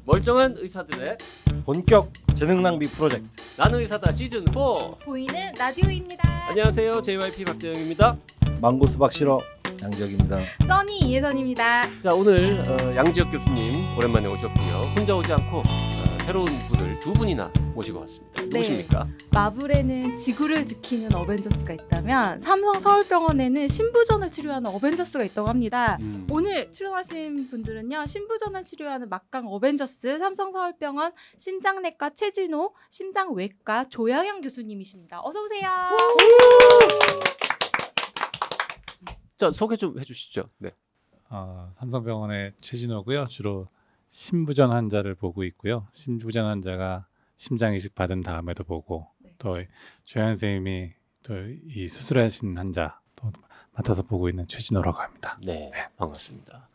멀쩡한 의사들의 본격 재능 낭비 프로젝트. 나는 의사다 시즌 4. 보이는 라디오입니다. 안녕하세요, JYP 박재영입니다. 망고 수박 실어 양지혁입니다. 써니 이혜선입니다. 자, 오늘 양지혁 교수님 오랜만에 오셨고요. 혼자 오지 않고 새로운 분을 두 분이나 모시고 왔습니다. 누구십니까? 마블에는 지구를 지키는 어벤져스가 있다면 삼성 서울병원에는 신부전을 치료하는 어벤져스가 있다고 합니다. 오늘 출연하신 분들은요, 신부전을 치료하는 막강 어벤져스 삼성 서울병원 심장내과 최진호, 심장외과 조양현 교수님이십니다. 어서 오세요. 자, 소개 좀 해주시죠. 네. 삼성병원의 최진호고요. 주로 심부전 환자를 보고 있고요. 심부전 환자가 심장 이식 받은 다음에도 보고, 네. 또 조현 선생님이 또 이 수술하신 환자 또 맡아서 보고 있는 최진호라고 합니다. 네, 반갑습니다.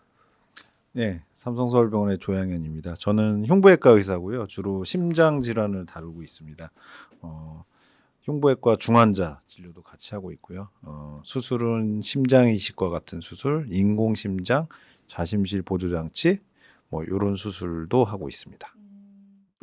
네, 삼성서울병원의 조양현입니다. 저는 흉부외과 의사고요. 주로 심장 질환을 다루고 있습니다. 흉부외과 중환자 진료도 같이 하고 있고요. 수술은 심장 이식과 같은 수술, 인공심장, 좌심실 보조장치, 뭐 이런 수술도 하고 있습니다.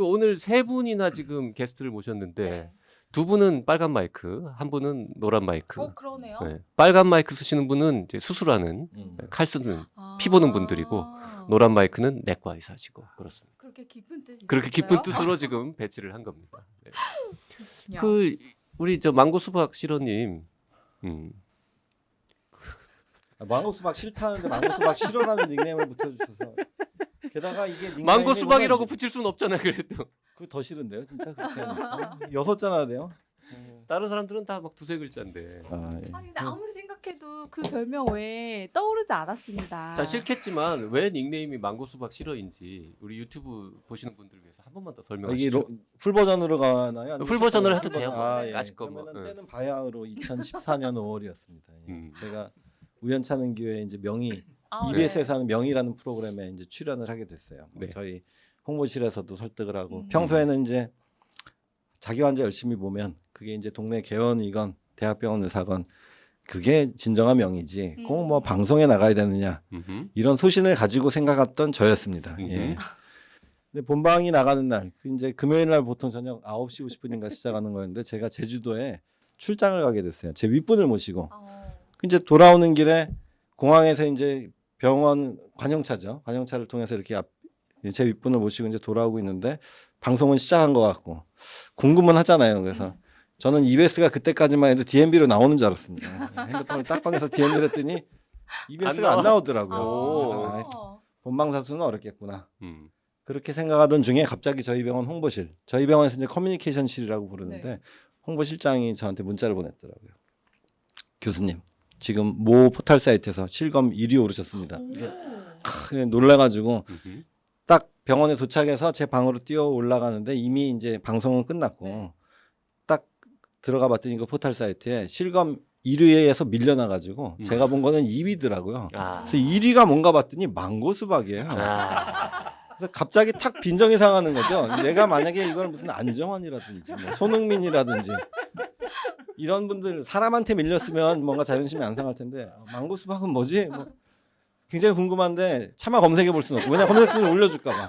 오늘 세 분이나 지금 게스트를 모셨는데 두 분은 빨간 마이크, 한 분은 노란 마이크. 그러네요. 네. 빨간 마이크 쓰시는 분은 이제 수술하는 칼 쓰는 피 보는 분들이고, 노란 마이크는 내과 의사시고 그렇습니다. 그렇게 깊은 뜻이 그렇게 있어요? 깊은 뜻으로 지금 배치를 한 겁니다. 네. 야. 우리 저 망고 수박 실어님, 망고 수박 싫다는데 망고 수박 실어라는 닉네임을 붙여주셔서, 게다가 이게 닉네임이 망고 수박이라고 붙일 수는 없잖아요. 그래도 그거 더 싫은데요, 진짜 그렇게 하면. 6자나 돼요. 다른 사람들은 다 막 두세 글자인데. 예. 아니 근데 아무리 생각해도 그 별명 외에 떠오르지 않았습니다. 자, 싫겠지만 왜 닉네임이 망고 수박 실어인지 우리 유튜브 보시는 분들 위해서 한 번만 더 이게 설명하시죠. 풀 버전으로 가나요? 아니면 풀 버전으로 슈퍼 해도 돼요. 버전? 아, 예. 까짓 거 뭐. 그러면은 때는 바야흐로 2014년 5월이었습니다. 음. 제가 우연찮은 기회에 이제 명의 아, EBS에서 하는 명의라는 프로그램에 이제 출연을 하게 됐어요. 네. 저희 홍보실에서도 설득을 하고, 음. 평소에는 이제 자기 환자 열심히 보면 그게 이제 동네 개원이건 대학병원 의사건 그게 진정한 명의지, 꼭 뭐 방송에 나가야 되느냐 음흠. 이런 소신을 가지고 생각했던 저였습니다. 음흠. 예. 근데 본방이 나가는 날, 이제 금요일 날 보통 저녁 9시 50분인가 시작하는 거였는데, 제가 제주도에 출장을 가게 됐어요. 제 윗분을 모시고. 이제 돌아오는 길에 공항에서 이제 병원 관용차죠. 관용차를 통해서 이렇게 제 윗분을 모시고 이제 돌아오고 있는데, 방송은 시작한 것 같고 궁금은 하잖아요. 그래서 저는 EBS가 그때까지만 해도 DMB로 나오는 줄 알았습니다. 핸드폰을 딱 꺼내서 DMB를 했더니 EBS가 안 나오더라고요. 그래서 본방사수는 어렵겠구나. 그렇게 생각하던 중에 갑자기 저희 병원 홍보실, 저희 병원에서 이제 커뮤니케이션실이라고 부르는데, 네. 홍보실장이 저한테 문자를 보냈더라고요. 교수님, 지금 모 포털 사이트에서 실검 1위 오르셨습니다. 놀라가지고 음흠. 딱 병원에 도착해서 제 방으로 뛰어 올라가는데 이미 이제 방송은 끝났고, 네. 딱 들어가 봤더니 그 포털 사이트에 실검 1위에서 밀려나가지고 제가 본 거는 2위더라고요. 아. 그래서 1위가 뭔가 봤더니 망고 수박이에요. 아. 그래서 갑자기 탁 빈정이 상하는 거죠. 내가 만약에 이걸 무슨 안정환이라든지 뭐 손흥민이라든지 이런 분들, 사람한테 밀렸으면 뭔가 자존심이 안 상할 텐데, 망고 수박은 뭐지? 뭐 굉장히 궁금한데 차마 검색해 볼 수는 없고, 왜냐 검색수는 올려줄까 봐.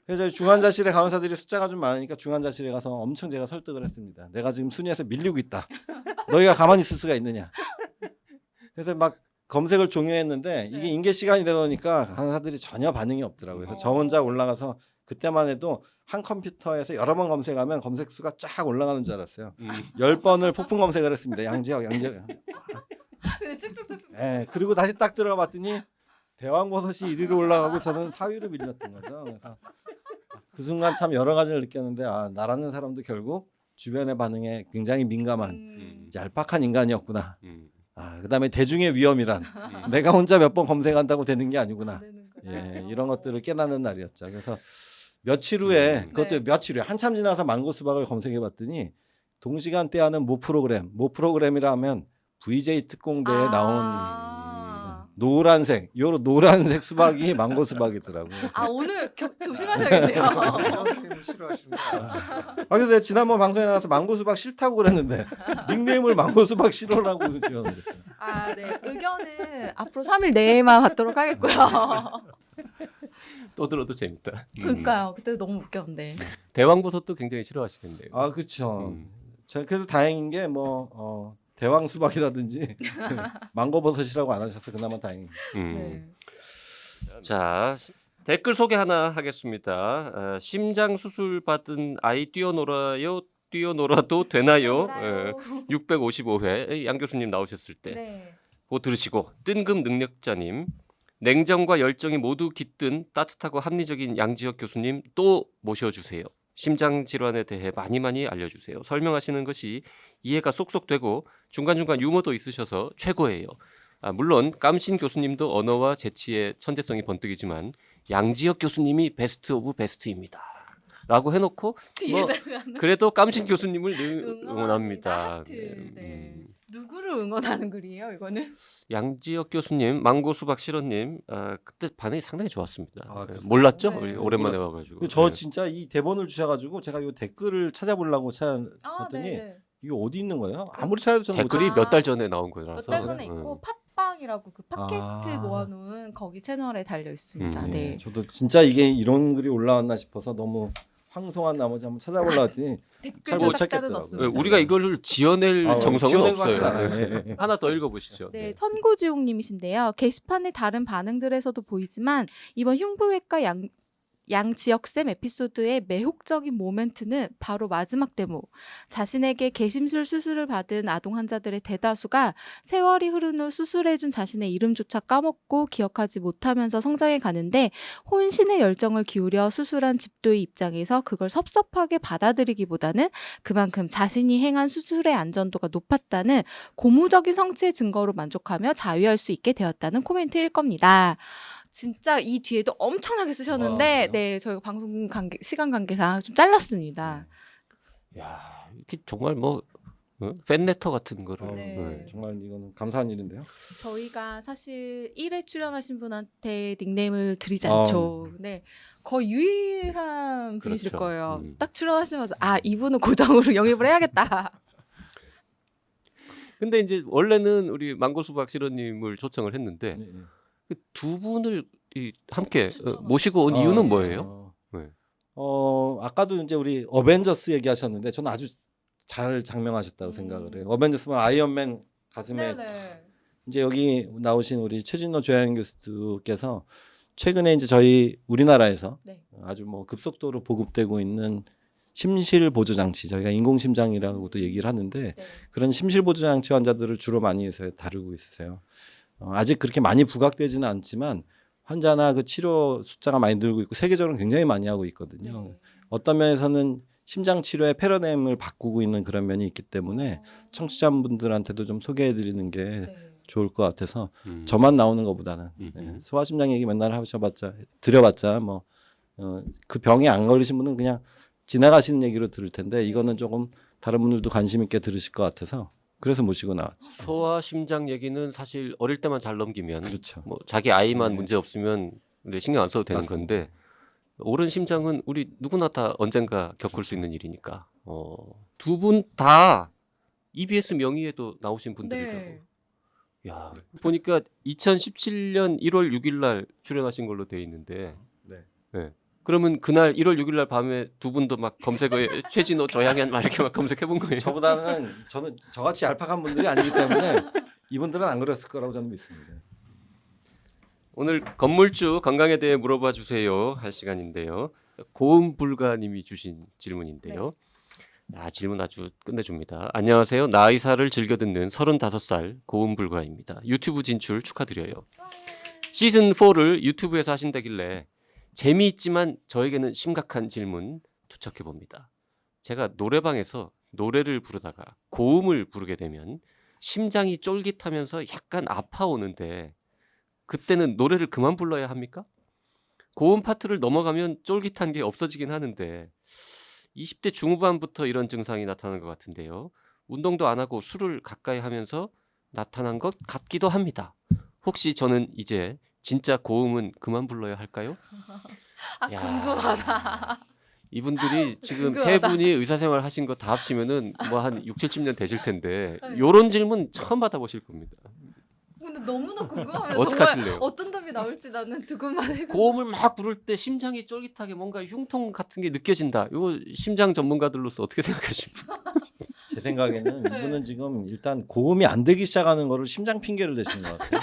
그래서 중환자실에 간호사들이 숫자가 좀 많으니까 중환자실에 가서 엄청 제가 설득을 했습니다. 내가 지금 순위에서 밀리고 있다. 너희가 가만히 있을 수가 있느냐. 그래서 막 검색을 종료했는데, 이게 인계 시간이 되다 보니까 간호사들이 전혀 반응이 없더라고요. 그래서 저 혼자 올라가서, 그때만 해도 한 컴퓨터에서 여러 번 검색하면 검색 수가 쫙 올라가는 줄 알았어요. 10번을 폭풍 검색을 했습니다. 양지혁. 근데 쭉쭉쭉쭉. 예, 그리고 다시 딱 들어가 봤더니 대왕버섯이 1위로 올라가고 저는 4위로 밀렸던 거죠. 그래서 그 순간 참 여러 가지를 느꼈는데, 나라는 사람도 결국 주변의 반응에 굉장히 민감한 얄팍한 인간이었구나. 그다음에 대중의 위험이란 내가 혼자 몇 번 검색한다고 되는 게 아니구나. 예, 이런 것들을 깨닫는 날이었죠. 그래서 며칠 후에, 그것도 며칠 후에 한참 지나서 망고 수박을 검색해 봤더니 동시간대 하는 모 프로그램이라 하면 VJ 특공대에 나온 노란색 수박이 망고 수박이더라고요. 오늘 조심하셔야겠네요. 선생님을 싫어하시는 거야. 그래서 내가 지난번 방송에 나가서 망고 수박 싫다고 그랬는데 닉네임을 망고 수박 싫어라고 지어놨어요. 네. 의견은 앞으로 3일 내에만 받도록 하겠고요. 또 들어도 재밌다. 그러니까요. 그때 너무 웃겼는데. 대왕버섯도 굉장히 싫어하시겠네요. 아 그렇죠. 음. 제가 그래도 다행인 게 뭐 대왕 수박이라든지 망고버섯이라고 안 하셔서 그나마 다행입니다. 네. 자, 댓글 소개 하나 하겠습니다. 심장 수술 받은 아이 뛰어놀아요. 뛰어놀아도 되나요? 655회 양 교수님 나오셨을 때 네. 그거 들으시고 뜬금 능력자님 냉정과 열정이 모두 깃든 따뜻하고 합리적인 양지혁 교수님 또 모셔주세요. 심장 질환에 대해 많이 알려주세요. 설명하시는 것이 이해가 쏙쏙 되고 중간중간 유머도 있으셔서 최고예요. 물론 깜신 교수님도 언어와 재치의 천재성이 번뜩이지만 양지혁 교수님이 베스트 오브 베스트입니다. 라고 해놓고 뭐 그래도 깜신 교수님을 늘 응원합니다. 하트. 네. 누구를 응원하는 글이에요, 이거는? 양지혁 교수님, 망고 수박 실어님, 그때 반응이 상당히 좋았습니다. 아, 그랬어요? 몰랐죠? 네. 우리 오랜만에 몰랐어요. 와가지고. 저 네. 진짜 이 대본을 주셔가지고 제가 이 댓글을 찾아보려고 찾았더니 네. 이게 어디 있는 거예요? 아무리 찾아도 저는 못 댓글이 아. 몇 달 전에 나온 거라서. 몇 달 전에 있고 팟빵이라고 그 팟캐스트 아. 모아놓은 거기 채널에 달려 있습니다. 음. 네. 저도 진짜 이게 이런 글이 올라왔나 싶어서 너무 황송한 나머지 한번 찾아보려 했더니 댓글 잘못 조작자는 찾겠더라고요. 없습니다. 우리가 이거를 지어낼 정성은 지어낸 것 없어요. 같진 않아요. 네. 하나 더 읽어보시죠. 네, 천고지용님이신데요. 게시판의 다른 반응들에서도 보이지만 이번 흉부외과 양지혁쌤 에피소드의 매혹적인 모멘트는 바로 마지막 대목. 자신에게 개심술 수술을 받은 아동 환자들의 대다수가 세월이 흐른 후 수술해준 자신의 이름조차 까먹고 기억하지 못하면서 성장해 가는데 혼신의 열정을 기울여 수술한 집도의 입장에서 그걸 섭섭하게 받아들이기보다는 그만큼 자신이 행한 수술의 안전도가 높았다는 고무적인 성취의 증거로 만족하며 자위할 수 있게 되었다는 코멘트일 겁니다. 진짜 이 뒤에도 엄청나게 쓰셨는데, 와, 네, 저희가 방송 시간 관계상 좀 잘랐습니다. 야, 이렇게 정말 뭐 팬레터 같은 거를. 네. 네. 정말 이거는 감사한 일인데요. 저희가 사실 1회 출연하신 분한테 닉네임을 드리지 아. 않죠. 네, 거의 유일한 분이실 그렇죠. 거예요. 음. 딱 출연하시면서 이분은 고정으로 영입을 해야겠다. 근데 이제 원래는 우리 망고 수박 실어님을 초청을 했는데 네, 네. 그 두 분을 함께 추천을. 모시고 온 아, 이유는 예. 뭐예요? 네. 아까도 이제 우리 어벤져스 얘기하셨는데 저는 아주 잘 장명하셨다고 생각을 해요. 어벤져스면 아이언맨 가슴에 네네. 이제 여기 나오신 우리 최진호 조양 교수께서 최근에 이제 저희 우리나라에서 네. 아주 뭐 급속도로 보급되고 있는 심실 보조 장치, 저희가 인공 심장이라고도 얘기를 하는데 네. 그런 심실 보조 장치 환자들을 주로 많이 해서 다루고 있으세요. 아직 그렇게 많이 부각되지는 않지만 환자나 그 치료 숫자가 많이 늘고 있고 세계적으로 굉장히 많이 하고 있거든요. 네. 어떤 면에서는 심장 치료의 패러다임을 바꾸고 있는 그런 면이 있기 때문에 청취자분들한테도 좀 소개해드리는 게 네. 좋을 것 같아서 음. 저만 나오는 것보다는 음. 소아심장 얘기 맨날 하셔봤자 드려봤자 뭐 그 병에 안 걸리신 분은 그냥 지나가시는 얘기로 들을 텐데 이거는 조금 다른 분들도 관심 있게 들으실 것 같아서 그래서 모시고 나왔죠. 소아 심장 얘기는 사실 어릴 때만 잘 넘기면 그렇죠. 뭐 자기 아이만 네. 문제 없으면 신경 안 써도 되는 맞습니다. 건데 오른 심장은 우리 누구나 다 언젠가 겪을 수 있는 일이니까 두 분 다 EBS 명의에도 나오신 분들이라고. 네. 야, 보니까 2017년 1월 6일 날 출연하신 걸로 돼 있는데 네. 그러면 그날 1월 6일 날 밤에 두 분도 막 검색어에 최진호 조양현 막 이렇게 막 검색해 본 거예요. 저는 저같이 얄팍한 분들이 아니기 때문에 이분들은 안 그랬을 거라고 저는 믿습니다. 오늘 건물주 건강에 대해 물어봐 주세요 할 시간인데요. 고음불가님이 주신 질문인데요. 질문 아주 끝내줍니다. 안녕하세요. 나이사를 즐겨 듣는 35살 고음불가입니다. 유튜브 진출 축하드려요. 시즌 4를 유튜브에서 하신다길래 재미있지만 저에게는 심각한 질문 투척해 봅니다. 제가 노래방에서 노래를 부르다가 고음을 부르게 되면 심장이 쫄깃하면서 약간 아파오는데 그때는 노래를 그만 불러야 합니까? 고음 파트를 넘어가면 쫄깃한 게 없어지긴 하는데 20대 중후반부터 이런 증상이 나타나는 것 같은데요. 운동도 안 하고 술을 가까이 하면서 나타난 것 같기도 합니다. 혹시 저는 이제 진짜 고음은 그만 불러야 할까요? 야, 궁금하다. 이분들이 지금 궁금하다. 세 분이 의사생활 하신 거 다 합치면은 뭐 한 6, 70년 되실 텐데 요런 질문 처음 받아보실 겁니다. 근데 너무나 궁금해요. 어떻게 정말 하실래요? 어떤 답이 나올지 나는 두근만 고음을 막 부를 때 심장이 쫄깃하게 뭔가 흉통 같은 게 느껴진다. 이거 심장 전문가들로서 어떻게 생각하십니까? 제 생각에는 네. 이분은 지금 일단 고음이 안 되기 시작하는 거를 심장 핑계를 대시는 것 같아요.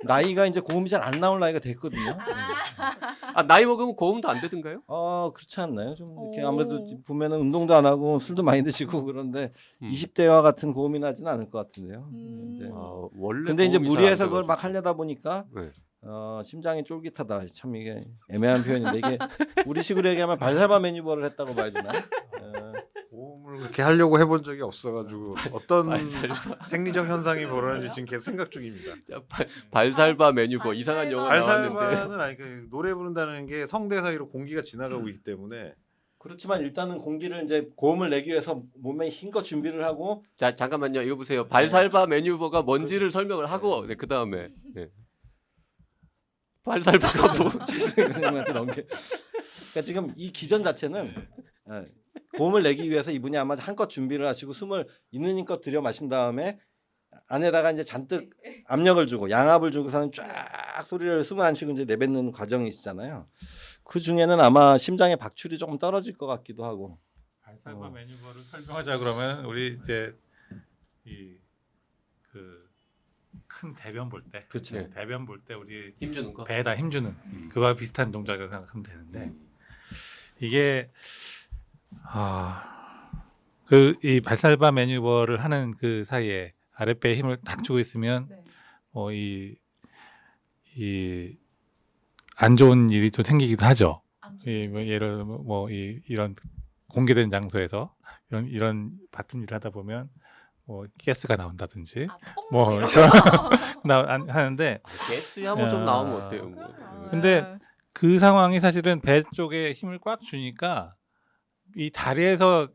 나이가 이제 고음이 잘 안 나올 나이가 됐거든요. 아, 나이 먹으면 고음도 안 되던가요? 그렇지 않나요? 좀 이렇게 오. 아무래도 보면은 운동도 안 하고 술도 많이 드시고 그런데 20대와 같은 고음이 나지는 않을 것 같은데요. 이제. 원래 근데 이제 고음이 잘안 무리해서 그걸 돼가지고. 막 하려다 보니까 네. 심장이 쫄깃하다. 참 이게 애매한 표현인데 이게 우리식으로 얘기하면 발살바 매뉴버를 했다고 봐야 되나? 고음을 그렇게 하려고 해본 적이 없어가지고 어떤 발살바. 생리적 현상이 벌어지는지 지금 계속 생각 중입니다. 자, 발살바 메뉴버 이상한 영어 나왔는데. 발살바는 아니 그 노래 부른다는 게 성대 사이로 공기가 지나가고 있기 때문에 그렇지만 일단은 공기를 이제 고음을 내기 위해서 몸에 힘껏 준비를 하고 자, 잠깐만요. 이거 보세요. 발살바 메뉴버가 뭔지를 설명을 하고 네, 그다음에 네. 발살바가 뭐 선생님한테 넘겨. 그러니까 지금 이 기전 자체는 고음을 내기 위해서 이분이 아마 한껏 준비를 하시고 숨을 있는 힘껏 들여 마신 다음에 안에다가 이제 잔뜩 압력을 주고 양압을 주고서는 쫙 소리를 숨을 안 쉬고 이제 내뱉는 과정이시잖아요. 그 중에는 아마 심장의 박출이 조금 떨어질 것 같기도 하고. 발살바 매뉴버를 설명하자 그러면 우리 이제 이 그 큰 대변 볼 때, 그렇죠. 네. 대변 볼 때 우리 힘주는 거. 배에다 힘주는 그거와 비슷한 동작이라고 생각하면 되는데 이게 그 이 발살바 매뉴버를 하는 그 사이에 아랫배에 힘을 딱 주고 있으면 네. 이 안 좋은 일이 또 생기기도 하죠. 안 뭐 예를 들면 이런 공개된 장소에서 이런 같은 일을 하다 보면 뭐 가스가 나온다든지 뭐 하는데 게스 한번 좀 나오면 어때요? 뭐. 그럼요. 근데 그 상황이 사실은 배 쪽에 힘을 꽉 주니까 이 다리에서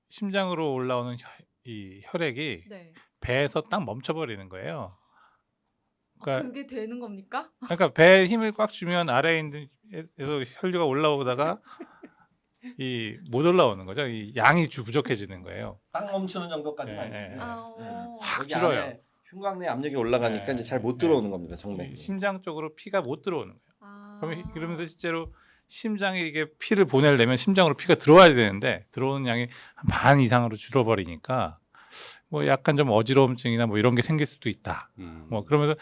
심장으로 올라오는 이 혈액이 네. 배에서 딱 멈춰버리는 거예요. 그러니까 그게 되는 겁니까? 배에 힘을 꽉 주면 아래에 있는 에서 혈류가 올라오다가 이 못 올라오는 거죠. 이 양이 부족해지는 거예요. 딱 멈추는 정도까지는 네, 아니고 아, 확 여기 줄어요. 안에 흉곽내 압력이 올라가니까 네, 이제 잘 못 네. 들어오는 겁니다. 정맥. 이 심장 쪽으로 피가 못 들어오는 거예요. 아. 그러면서 실제로 심장이 이게 피를 보내려면 심장으로 피가 들어와야 되는데 들어오는 양이 한 반 이상으로 줄어버리니까 뭐 약간 좀 어지러움증이나 뭐 이런 게 생길 수도 있다. 뭐 그러면서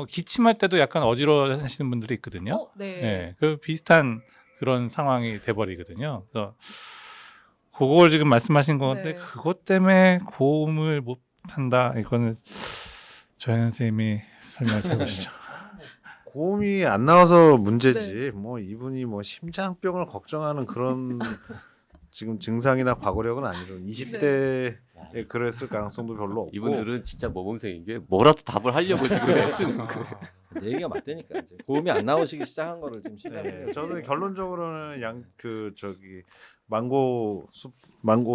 기침할 때도 약간 어지러워하시는 분들이 있거든요. 네. 네, 그 비슷한 그런 상황이 돼버리거든요. 그래서 그걸 지금 말씀하신 건데 네. 그것 때문에 고음을 못 한다. 이거는 조현 선생님이 설명해 보시죠. 고음이 안 나와서 문제지. 네. 뭐 이분이 뭐 심장병을 걱정하는 그런 지금 증상이나 과거력은 아니죠. 20대에 그랬을 가능성도 별로 없고. 이분들은 진짜 모범생인 게 뭐라도 답을 하려고 지금 애쓰는 거예요. 내 얘기가 맞다니까 이제 고음이 안 나오시기 시작한 거를 지금 네, 시작해요. 저는 결론적으로는 망고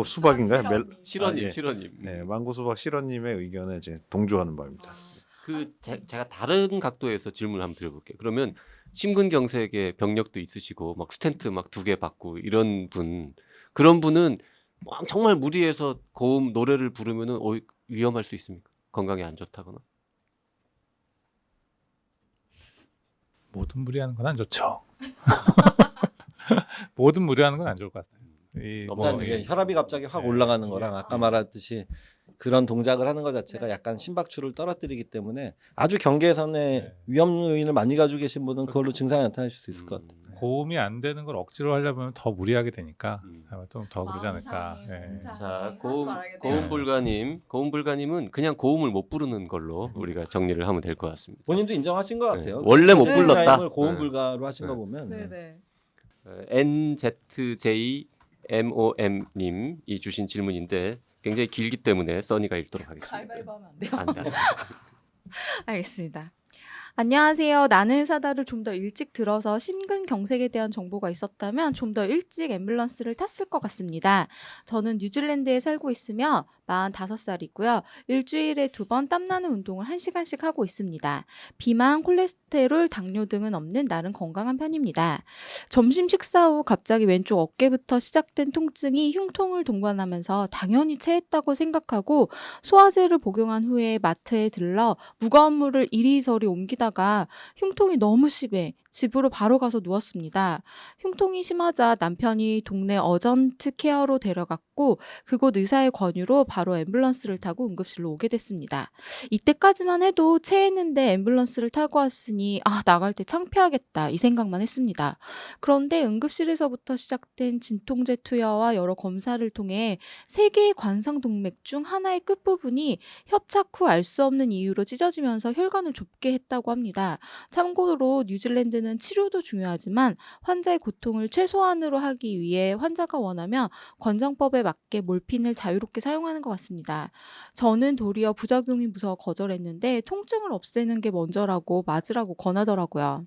수박인가요? 실원님, 예. 실원님. 네, 망고 수박 실원님의 의견에 이제 동조하는 바입니다. 제가 다른 각도에서 질문을 한번 드려볼게요. 그러면 심근경색의 병력도 있으시고 막 스텐트 막 2개 받고 이런 분, 그런 분은 막 정말 무리해서 고음 노래를 부르면은 위험할 수 있습니까? 건강에 안 좋다거나. 모든 무리하는 건 안 좋죠. 모든 무리하는 건 안 좋을 것 같아요. 일단 이게 혈압이 갑자기 확 올라가는 거랑 아까 말했듯이 그런 동작을 하는 것 자체가 약간 심박출을 떨어뜨리기 때문에 아주 경계선에 위험 요인을 많이 가지고 계신 분은 그걸로 증상이 나타나실 수 있을 것 같아요. 고음이 안 되는 걸 억지로 하려면 더 무리하게 되니까 아마 좀 더 그러지 마음 않을까. 상해, 예. 몸 상해. 자, 하지 고음 말아야겠네요. 불가님은 그냥 고음을 못 부르는 걸로 우리가 정리를 하면 될 것 같습니다. 본인도 인정하신 것 같아요. 원래 못 네. 불렀다. 타임을 고음 네. 불가로 하신 네. 거 보면 네네. NZJMOM님이 주신 질문인데 굉장히 길기 때문에 써니가 읽도록 하겠습니다. 가위바위보 하면 안 돼요? 안 돼. 알겠습니다. 안녕하세요. 나는 의사다를 좀 더 일찍 들어서 심근경색에 대한 정보가 있었다면 좀 더 일찍 앰뷸런스를 탔을 것 같습니다. 저는 뉴질랜드에 살고 있으며 45살이고요. 일주일에 2번 땀나는 운동을 1시간씩 하고 있습니다. 비만, 콜레스테롤, 당뇨 등은 없는 나름 건강한 편입니다. 점심 식사 후 갑자기 왼쪽 어깨부터 시작된 통증이 흉통을 동반하면서 당연히 체했다고 생각하고 소화제를 복용한 후에 마트에 들러 무거운 물을 이리저리 옮기다가 흉통이 너무 심해 집으로 바로 가서 누웠습니다. 흉통이 심하자 남편이 동네 어전트 케어로 데려갔고 그곳 의사의 권유로 바로 앰뷸런스를 타고 응급실로 오게 됐습니다. 이때까지만 해도 체했는데 앰뷸런스를 타고 왔으니 나갈 때 창피하겠다 이 생각만 했습니다. 그런데 응급실에서부터 시작된 진통제 투여와 여러 검사를 통해 3개의 관상동맥 중 하나의 끝부분이 협착 후 알 수 없는 이유로 찢어지면서 혈관을 좁게 했다고 합니다. 참고로 뉴질랜드는 치료도 중요하지만 환자의 고통을 최소한으로 하기 위해 환자가 원하면 권장법에 맞게 몰핀을 자유롭게 사용하는 것 같습니다. 저는 도리어 부작용이 무서워 거절했는데 통증을 없애는 게 먼저라고 맞으라고 권하더라고요.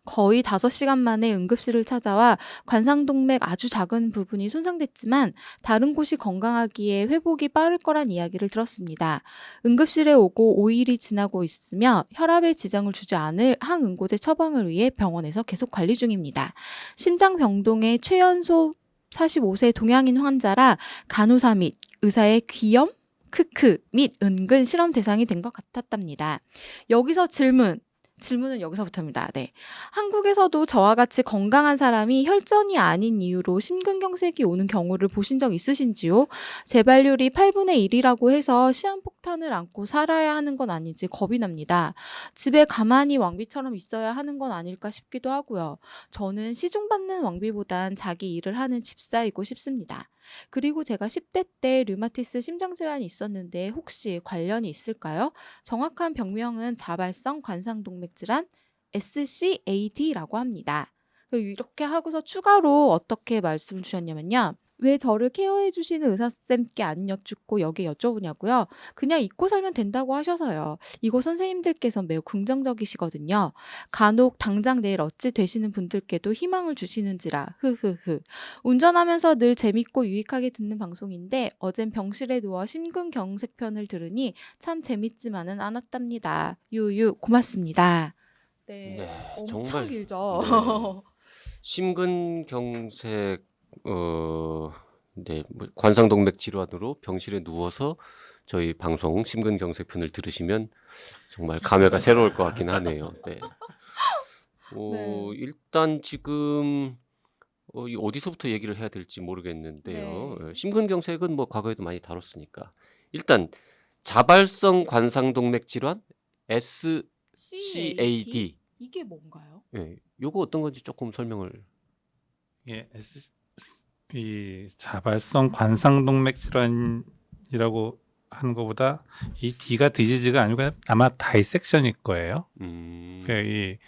거의 5시간 만에 응급실을 찾아와 관상동맥 아주 작은 부분이 손상됐지만 다른 곳이 건강하기에 회복이 빠를 거란 이야기를 들었습니다. 응급실에 오고 5일이 지나고 있으며 혈압에 지장을 주지 않을 항응고제 처방을 위해 병원에서 계속 관리 중입니다. 심장병동의 최연소 45세 동양인 환자라 간호사 및 의사의 귀염, 크크 및 은근 실험 대상이 된 것 같았답니다. 여기서 질문은 여기서부터입니다. 네. 한국에서도 저와 같이 건강한 사람이 혈전이 아닌 이유로 심근경색이 오는 경우를 보신 적 있으신지요? 재발률이 8분의 1이라고 해서 시한폭탄을 안고 살아야 하는 건 아닌지 겁이 납니다. 집에 가만히 왕비처럼 있어야 하는 건 아닐까 싶기도 하고요. 저는 시중받는 왕비보단 자기 일을 하는 집사이고 싶습니다. 그리고 제가 10대 때 류마티스 심장질환이 있었는데 혹시 관련이 있을까요? 정확한 병명은 자발성 관상동맥 질환 SCAD라고 합니다. 그리고 이렇게 하고서 추가로 어떻게 말씀을 주셨냐면요. 왜 저를 케어해 주시는 의사쌤께 안 여쭙고 여기에 여쭤보냐고요? 그냥 잊고 살면 된다고 하셔서요. 이곳 선생님들께서 매우 긍정적이시거든요. 간혹 당장 내일 어찌 되시는 분들께도 희망을 주시는지라 흐흐흐. 운전하면서 늘 재밌고 유익하게 듣는 방송인데 어젠 병실에 누워 심근경색 편을 들으니 참 재밌지만은 않았답니다. 유유 고맙습니다. 네, 네, 엄청 정말 길죠. 심근경색 네, 뭐 관상동맥 질환으로 병실에 누워서 저희 방송 심근경색 편을 들으시면 정말 감회가 새로울 것 같긴 하네요. 네. 네. 일단 지금 어디서부터 얘기를 해야 될지 모르겠는데요. 네. 심근경색은 뭐 과거에도 많이 다뤘으니까 일단 자발성 관상동맥 질환 SCAD. 이게 뭔가요? 예, 요거 어떤 건지 조금 설명을. 예, 이 자발성 관상동맥 질환이라고 하는 것보다 이 D가 디지즈가 아니고 그냥 아마 다이섹션일 거예요. 그러니까 이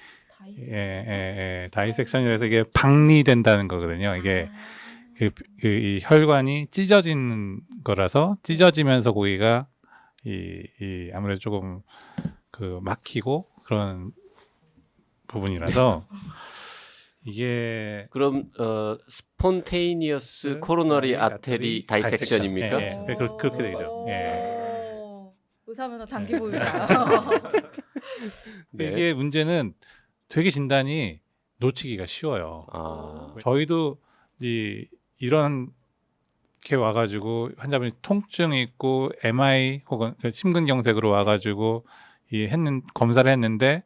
다이섹션이라서 이게 박리된다는 거거든요. 이게 이 혈관이 찢어지는 거라서 찢어지면서 거기가 이 아무래도 조금 그 막히고 그런 부분이라서 이게 그럼 스폰테이니어스 코로너리 아테리 다이섹션입니까? 예, 그렇게 되죠. 예. 의사면허 장기 보유자. 네. 이게 문제는 되게 진단이 놓치기가 쉬워요. 저희도 이런 게 와가지고 환자분이 통증이 있고 MI 혹은 심근경색으로 와가지고 검사를 했는데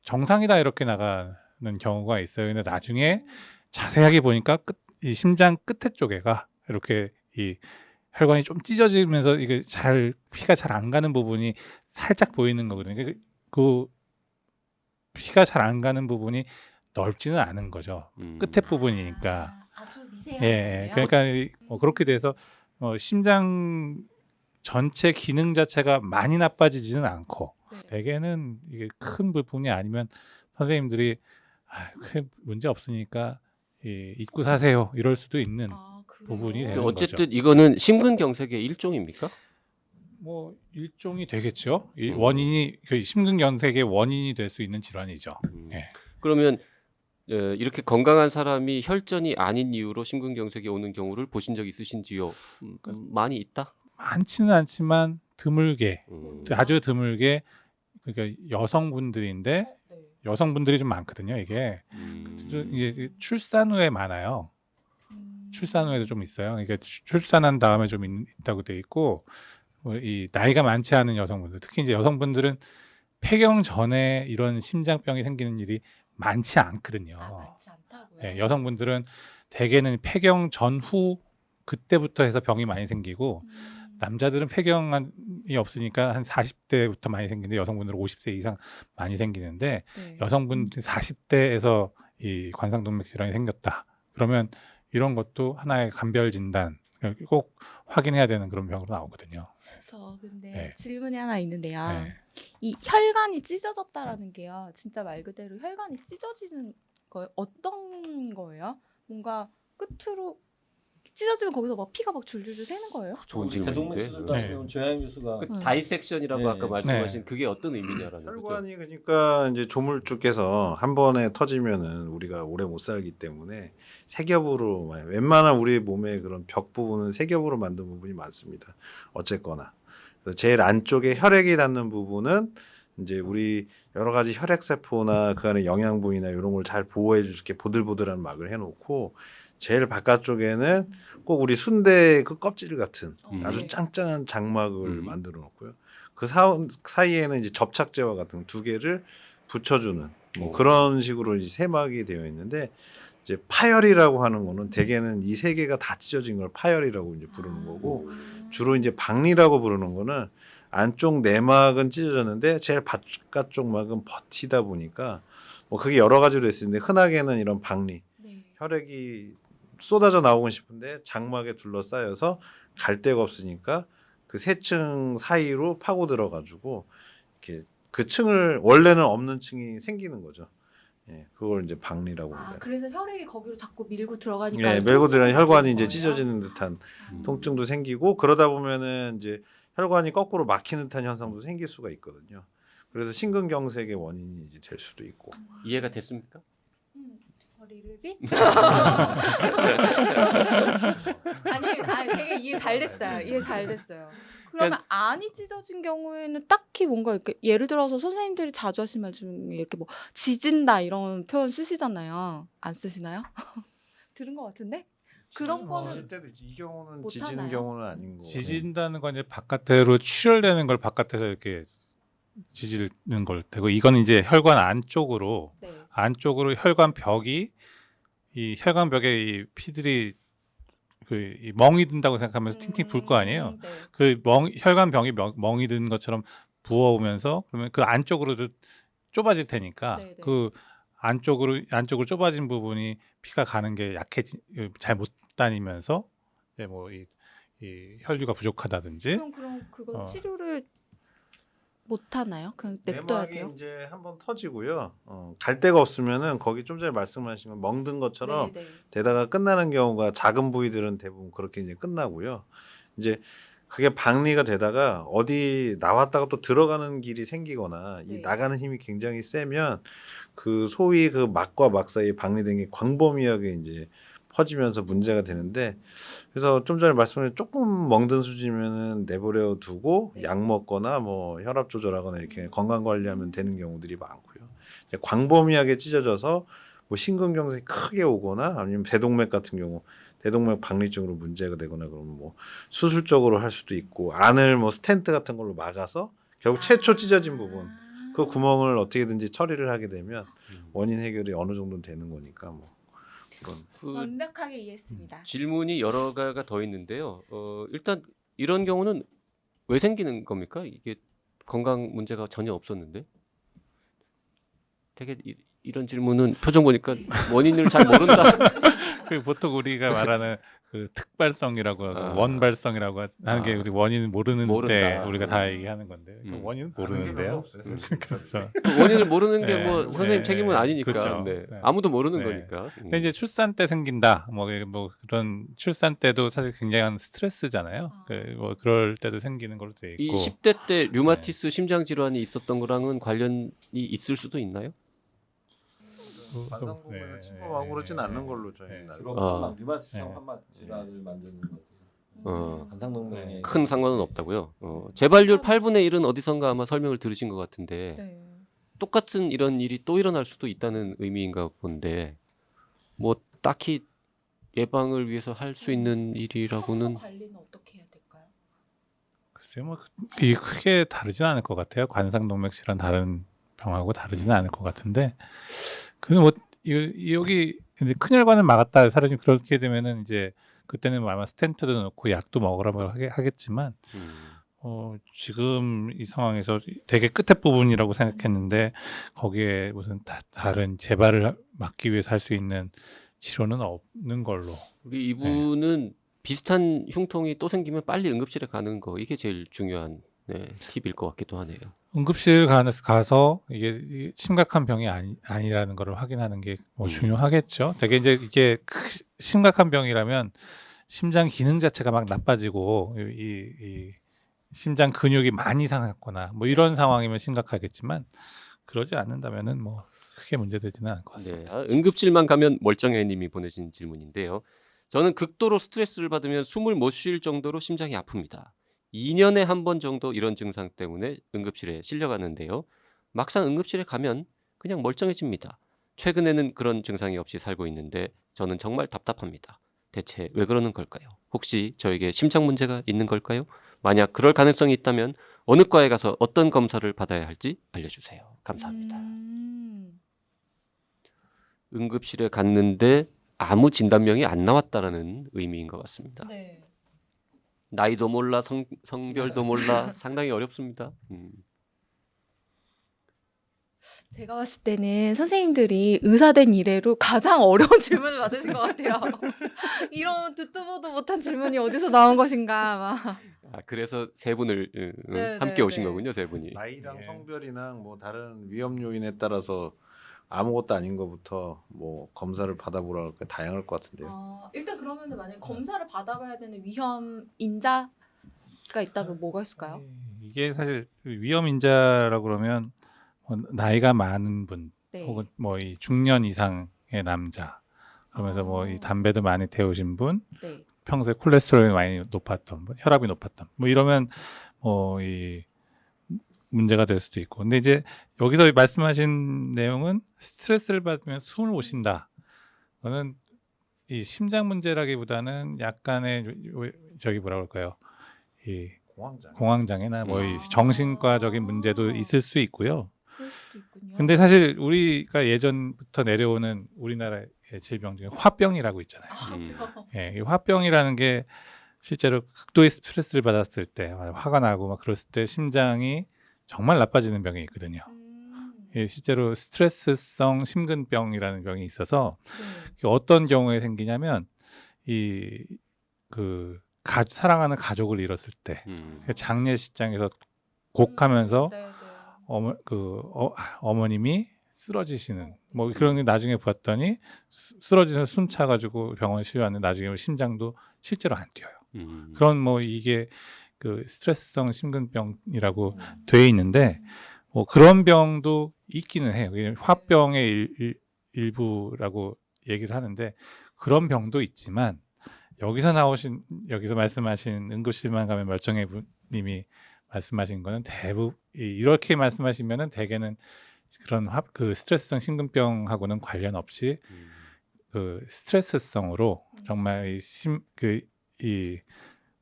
정상이다 이렇게 나가는 경우가 있어요. 근데 나중에 자세하게 보니까 이 심장 끝에 쪽에가 이렇게 이 혈관이 좀 찢어지면서 이게 피가 잘 안 가는 부분이 살짝 보이는 거거든요. 그 피가 잘 안 가는 부분이 넓지는 않은 거죠. 끝에 부분이니까. 아주 미세한 예, 거예요? 그러니까 그렇게 돼서 심장 전체 기능 자체가 많이 나빠지지는 않고 네. 대개는 이게 큰 부분이 아니면 선생님들이 크게 문제 없으니까 잊고 사세요 이럴 수도 있는 그래요? 부분이 되는 어쨌든 거죠. 이거는 심근경색의 일종입니까? 뭐 일종이 되겠죠. 이 음. 원인이 그 심근경색의 원인이 될 수 있는 질환이죠. 예. 그러면 이렇게 건강한 사람이 혈전이 아닌 이유로 심근경색이 오는 경우를 보신 적 있으신지요? 많이 있다. 많지는 않지만 드물게, 음. 아주 드물게 그러니까 여성분들인데 네. 여성분들이 좀 많거든요. 이게 이게 출산 후에 많아요. 출산 후에도 좀 있어요. 그러니까 출산한 다음에 좀 있다고 돼 있고 이 나이가 많지 않은 여성분들, 특히 이제 여성분들은 폐경 전에 이런 심장병이 생기는 일이 많지 않거든요. 많지 않다고요? 예, 여성분들은 대개는 폐경 전후 그때부터 해서 병이 많이 생기고 남자들은 폐경이 없으니까 한 40대부터 많이 생기는데 여성분들은 50세 이상 많이 생기는데 네. 여성분들이 40대에서 이 관상동맥 질환이 생겼다. 그러면 이런 것도 하나의 감별 진단 꼭 확인해야 되는 그런 병으로 나오거든요. 저 근데 네. 질문이 하나 있는데요. 네. 이 혈관이 찢어졌다라는 게요. 진짜 말 그대로 혈관이 찢어지는 거예요? 어떤 거예요? 뭔가 끝으로 찢어지면 거기서 막 피가 막 줄줄줄 새는 거예요? 좋은 대동맥 질문인데. 수술도 하시는 조양 교수가 그 다이섹션이라고 네. 아까 말씀하신 그게 어떤 의미냐라는 거죠. 혈관이 그러니까 이제 조물주께서 한 번에 터지면은 우리가 오래 못 살기 때문에 세 겹으로 웬만한 우리 몸의 그런 벽 부분은 세 겹으로 만든 부분이 많습니다. 어쨌거나 그래서 제일 안쪽에 혈액이 닿는 부분은 이제 우리 여러 가지 혈액 세포나 그 안에 영양분이나 이런 걸 잘 보호해 줄 수 있게 보들보들한 막을 해놓고 제일 바깥쪽에는 꼭 우리 순대 그 껍질 같은 아주 네. 짱짱한 장막을 음. 만들어 놓고요. 그 사이에는 이제 접착제와 같은 두 개를 붙여주는 뭐 오. 그런 식으로 이제 세막이 되어 있는데 이제 파열이라고 하는 거는 대개는 이 세 개가 다 찢어진 걸 파열이라고 이제 부르는 거고 주로 이제 박리라고 부르는 거는 안쪽 내막은 찢어졌는데 제일 바깥쪽 막은 버티다 보니까 뭐 그게 여러 가지로 있는데 흔하게는 이런 박리 네. 혈액이 쏟아져 나오고 싶은데 장막에 둘러싸여서 갈 데가 없으니까 그 세 층 사이로 파고 들어가지고 이렇게 그 층을 원래는 없는 층이 생기는 거죠. 예, 그걸 이제 박리라고 합니다. 그래서 혈액이 거기로 자꾸 밀고 들어가니까 예, 밀고 들어가는 혈관이 이제 거예요? 찢어지는 듯한 음. 통증도 생기고 그러다 보면은 이제 혈관이 거꾸로 막히는 듯한 현상도 생길 수가 있거든요. 그래서 심근경색의 원인이 이제 될 수도 있고. 이해가 됐습니까? 머리를 빗? 아니 되게 이해 잘 됐어요. 이해 잘 됐어요. 그러면 안이 찢어진 경우에는 딱히 뭔가 이렇게 예를 들어서 선생님들이 자주 하시는 말 중에 이렇게 뭐 지진다 이런 표현 쓰시잖아요. 안 쓰시나요? 들은 것 같은데? 그런 거는 지질 때도 있지. 이 경우는 못 지지는 하나요? 경우는 아닌 거. 지진다는 건 이제 바깥으로 출혈되는 걸 바깥에서 이렇게 지지는 걸 되고 이건 이제 혈관 안쪽으로 네. 혈관 벽이 이 혈관 벽에 이 피들이 이 멍이 든다고 생각하면서 팅팅 불 거 아니에요. 네. 그 혈관 병이 멍이 든 것처럼 부어오면서 그러면 그 안쪽으로도 좁아질 테니까 네네. 그 안쪽으로 좁아진 부분이 피가 가는 게 잘 못 다니면서 이제 뭐 이 혈류가 부족하다든지 그럼 그거 어. 치료를 못 하나요? 그냥 냅둬야 내막이 돼요? 이제 한번 터지고요. 갈 데가 없으면은 거기 좀 전에 말씀하신 건 멍든 것처럼 네. 되다가 끝나는 경우가 작은 부위들은 대부분 그렇게 이제 끝나고요. 이제 그게 박리가 되다가 어디 나왔다가 또 들어가는 길이 생기거나 이 네. 나가는 힘이 굉장히 세면 그 소위 그 막과 막 사이 박리된 게 광범위하게 이제 퍼지면서 문제가 되는데 그래서 좀 전에 말씀드린 조금 멍든 수준이면은 내버려 두고 네. 약 먹거나 뭐 혈압 조절하거나 이렇게 건강 관리하면 되는 경우들이 많고요. 이제 광범위하게 찢어져서 뭐 심근경색이 크게 오거나 아니면 대동맥 같은 경우 대동맥 박리증으로 문제가 되거나 그러면 뭐 수술적으로 할 수도 있고 안을 뭐 스텐트 같은 걸로 막아서 결국 최초 찢어진 부분 그 구멍을 어떻게든지 처리를 하게 되면 원인 해결이 어느 정도는 되는 거니까 뭐 그런. 그 완벽하게 이해했습니다. 질문이 여러 가지가 더 있는데요. 일단 이런 경우는 왜 생기는 겁니까? 이게 건강 문제가 전혀 없었는데. 되게 이런 질문은 표정 보니까 원인을 잘 모른다. 그 보통 우리가 말하는 그 특발성이라고 하고 아. 원발성이라고 하는 게 아. 우리 원인은 모르는데 모른다. 우리가 다 얘기하는 건데 원인은 아는 게 별로 모르는데요. 없어요, 사실. 그렇죠. 그 원인을 모르는 게 네. 뭐 선생님 네. 책임은 아니니까. 그렇죠. 네. 네. 아무도 모르는 네. 거니까. 근데 이제 출산 때 생긴다. 뭐 그런 출산 때도 사실 굉장한 스트레스잖아요. 뭐 그럴 때도 생기는 걸로 돼 이 있고. 10대 때 류마티스 심장 질환이 있었던 거랑은 관련이 있을 수도 있나요? 관상구매를 침범하고 그러진 않는 걸로 저희는 알고 주로 아. 환막, 류마티성 네. 환막 질환을 만드는 것 어. 관상동맥에 큰 상관은 없다고요. 재발률 8분의 1은 어디선가 아마 설명을 들으신 것 같은데 네. 똑같은 이런 일이 또 일어날 수도 있다는 의미인가 본데 뭐 딱히 예방을 위해서 할 수 있는 일이라고는 관리는 어떻게 해야 될까요? 글쎄요, 뭐 이게 크게 다르진 않을 것 같아요. 관상동맥 질환 다른 병하고 다르지는 않을 것 같은데, 그뭐 여기 이제 큰혈관을 막았다 사람이 그렇게 되면은 이제 그때는 아마 스텐트도 넣고 약도 먹으라고 하겠지만, 지금 이 상황에서 되게 끝에 부분이라고 생각했는데 거기에 무슨 다른 재발을 막기 위해서 할 수 있는 치료는 없는 걸로. 우리 이분은 비슷한 흉통이 또 생기면 빨리 응급실에 가는 거 이게 제일 중요한 팁일 것 같기도 하네요. 응급실 가서 이게 심각한 병이 아니라는 걸 확인하는 게 뭐 중요하겠죠. 되게 이제 이게 심각한 병이라면 심장 기능 자체가 막 나빠지고 이 심장 근육이 많이 상했거나 뭐 이런 상황이면 심각하겠지만 그러지 않는다면은 뭐 크게 문제되지는 않을 것 네, 같습니다. 응급실만 가면 멀쩡해님이 보내신 질문인데요. 저는 극도로 스트레스를 받으면 숨을 못 쉴 정도로 심장이 아픕니다. 2년에 한 번 정도 이런 증상 때문에 응급실에 실려가는데요. 막상 응급실에 가면 그냥 멀쩡해집니다. 최근에는 그런 증상이 없이 살고 있는데 저는 정말 답답합니다. 대체 왜 그러는 걸까요? 혹시 저에게 심장 문제가 있는 걸까요? 만약 그럴 가능성이 있다면 어느 과에 가서 어떤 검사를 받아야 할지 알려주세요. 감사합니다. 응급실에 갔는데 아무 진단명이 안 나왔다라는 의미인 것 같습니다. 네. 나이도 몰라 성별도 몰라 상당히 어렵습니다. 제가 봤을 때는 선생님들이 의사된 이래로 가장 어려운 질문을 받으신 것 같아요. 이런 듣도 보도 못한 질문이 어디서 나온 것인가 막. 그래서 세 분을 네, 함께 네, 오신 네. 거군요, 세 분이. 나이랑 예. 성별이랑 뭐 다른 위험 요인에 따라서 아무것도 아닌 것부터 뭐 검사를 받아보라 할까 다양할 것 같은데요. 일단 그러면은 만약 검사를 받아봐야 되는 위험 인자가 있다면 뭐가 있을까요? 이게 사실 위험 인자라고 그러면 뭐 나이가 많은 분 네. 혹은 뭐 이 중년 이상의 남자 그러면서 뭐 이 담배도 많이 태우신 분 네. 평소에 콜레스테롤이 많이 높았던 분, 혈압이 높았던 뭐 이러면 뭐 이 문제가 될 수도 있고. 근데 이제 여기서 말씀하신 내용은 스트레스를 받으면 숨을 못 쉰다. 그거는 이 심장 문제라기보다는 약간의 저기 뭐라 그럴까요? 이 공황장. 공황장애나 뭐 이 아. 정신과적인 문제도 있을 수 있고요. 그럴 수도 있군요. 근데 사실 우리가 예전부터 내려오는 우리나라의 질병 중에 화병이라고 있잖아요. 예, 이 화병이라는 게 실제로 극도의 스트레스를 받았을 때 화가 나고 막 그랬을 때 심장이 정말 나빠지는 병이 있거든요. 예, 실제로 스트레스성 심근병이라는 병이 있어서 네. 어떤 경우에 생기냐면 이 그 사랑하는 가족을 잃었을 때 장례식장에서 곡하면서 네, 네. 어머님이 쓰러지시는 뭐 그런 게 나중에 봤더니 쓰러지셔서 숨 차가지고 병원에 실려왔는데 나중에 심장도 실제로 안 뛰어요. 그런 뭐 이게 그 스트레스성 심근병이라고 돼 있는데 뭐 그런 병도 있기는 해요. 이게 화병의 일부라고 얘기를 하는데 그런 병도 있지만 여기서 말씀하신 응급실만 가면 멀쩡해 님이 말씀하신 거는 대부분 이렇게 말씀하시면은 대개는 그런 그 스트레스성 심근병하고는 관련 없이 그 스트레스성으로 정말 이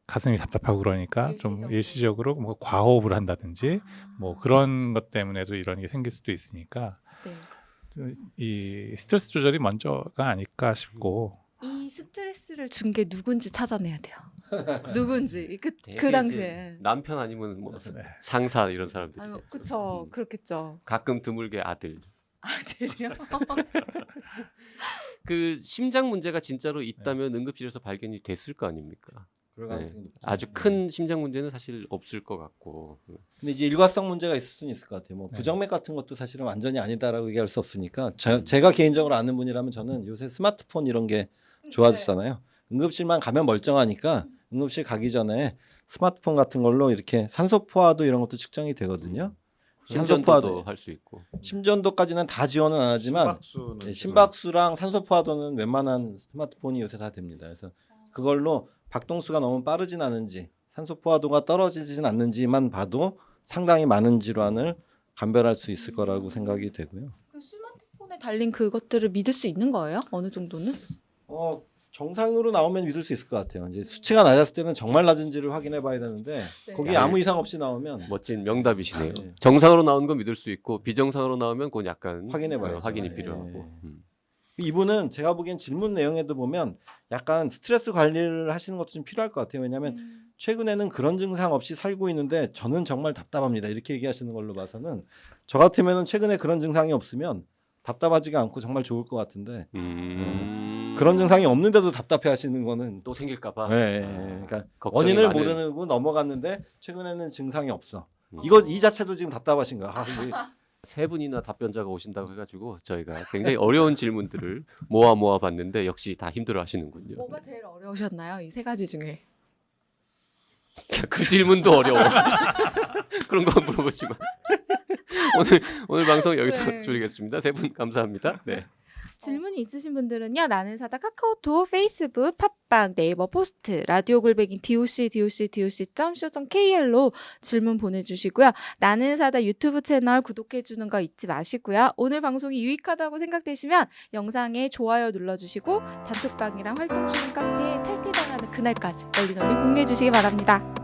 가슴이 답답하고 그러니까 좀 일시적으로 뭐 과호흡을 한다든지 뭐 그런 것 때문에도 이런 게 생길 수도 있으니까 네. 이 스트레스 조절이 먼저가 아닐까 싶고 이 스트레스를 준 게 누군지 찾아내야 돼요. 누군지 그 되게 당시에. 이제 남편 아니면 뭐 네. 상사 이런 사람들이. 아유, 그쵸, 그렇겠죠. 가끔 드물게 아들. 아들이요? 그 심장 문제가 진짜로 있다면 응급실에서 발견이 됐을 거 아닙니까? 그럴 네. 가능성이 높죠. 아주 큰 심장 문제는 사실 없을 것 같고. 근데 이제 일과성 문제가 있을 수는 있을 것 같아요. 뭐 네. 부정맥 같은 것도 사실은 완전히 아니다라고 얘기할 수 없으니까 제가 개인적으로 아는 분이라면 저는 요새 스마트폰 이런 게 좋아지잖아요. 응급실만 가면 멀쩡하니까 응급실 가기 전에 스마트폰 같은 걸로 이렇게 산소 포화도 이런 것도 측정이 되거든요. 산소 포화도 심전도도 할 수 있고. 심전도까지는 다 지원은 안 하지만 심박수는 네, 심박수랑 산소 포화도는 웬만한 스마트폰이 요새 다 됩니다. 그래서 그걸로 박동수가 너무 빠르진 않은지 산소 포화도가 떨어지진 않는지만 봐도 상당히 많은 질환을 감별할 수 있을 거라고 생각이 되고요. 그 스마트폰에 달린 그것들을 믿을 수 있는 거예요? 어느 정도는? 정상으로 나오면 믿을 수 있을 것 같아요. 이제 수치가 낮았을 때는 정말 낮은지를 확인해 봐야 되는데 네. 거기에 아무 이상 없이 나오면 멋진 명답이시네요. 네. 정상으로 나오는 건 믿을 수 있고 비정상으로 나오면 그건 약간 확인해 봐야죠. 확인이 네. 필요하고. 이분은 제가 보기엔 질문 내용에도 보면 약간 스트레스 관리를 하시는 것도 좀 필요할 것 같아요. 왜냐하면 최근에는 그런 증상 없이 살고 있는데 저는 정말 답답합니다. 이렇게 얘기하시는 걸로 봐서는 저 같으면은 최근에 그런 증상이 없으면 답답하지가 않고 정말 좋을 것 같은데 그런 증상이 없는데도 답답해 하시는 거는 또 생길까봐. 그러니까 걱정이 원인을 많은- 모르고 넘어갔는데 최근에는 증상이 없어. 음. 이 자체도 지금 답답하신 거야. 이게 세 분이나 답변자가 오신다고 해가지고 저희가 굉장히 어려운 질문들을 모아 봤는데 역시 다 힘들어하시는군요. 뭐가 제일 어려우셨나요? 이 세 가지 중에. 그 질문도 어려워. 그런 거 물어보지 마. 오늘 방송 여기서 네. 줄이겠습니다. 세 분 감사합니다. 네. 질문이 있으신 분들은요. 나는 사다 카카오톡, 페이스북, 팟빵, 네이버 포스트, 라디오 골뱅이 doc.co.kr로 질문 보내주시고요. 나는 사다 유튜브 채널 구독해주는 거 잊지 마시고요. 오늘 방송이 유익하다고 생각되시면 영상에 좋아요 눌러주시고 단톡방이랑 활동 중인 카페에 탈퇴당하는 그날까지 널리 공유해주시기 바랍니다.